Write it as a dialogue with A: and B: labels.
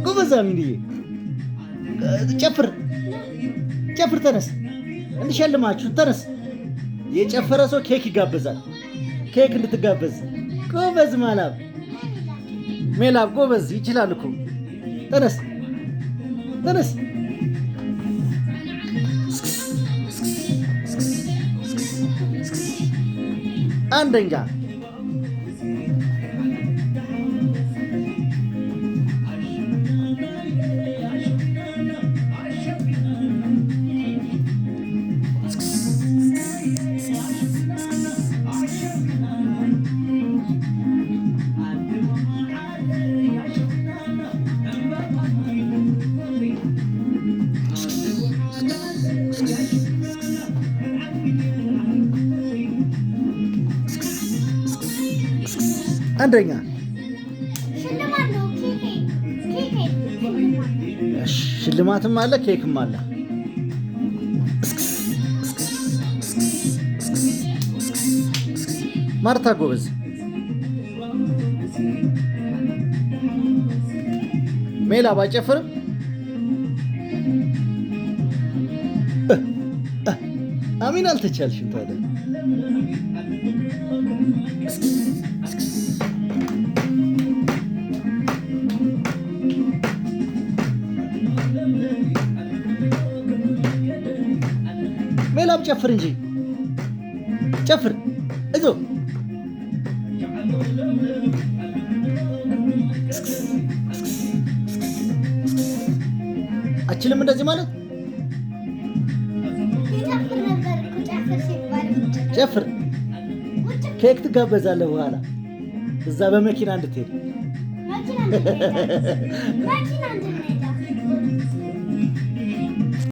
A: ጎበዝ አሚንዬ፣ ጨፍር ጨፍር፣ ተነስ እንድሸልማችሁ፣ ተነስ። የጨፈረ ሰው ኬክ ይጋበዛል። ኬክ እንድትጋበዝ። ጎበዝ ማላብ፣ ሜላብ ጎበዝ፣ ይችላል እኮ። ተነስ ተነስ። አንደኛ አንደኛ ሽልማትም አለ ኬክም አለ። ማርታ ጎበዝ። ሜላ ባጨፍርም አሚን አልተቻልሽም ታዲያ። ሜላም ጨፍር እንጂ ጨፍር። እዞ አችልም እንደዚህ ማለት ጨፍር። ኬክ ትጋበዛለህ በኋላ እዛ በመኪና እንድትሄድ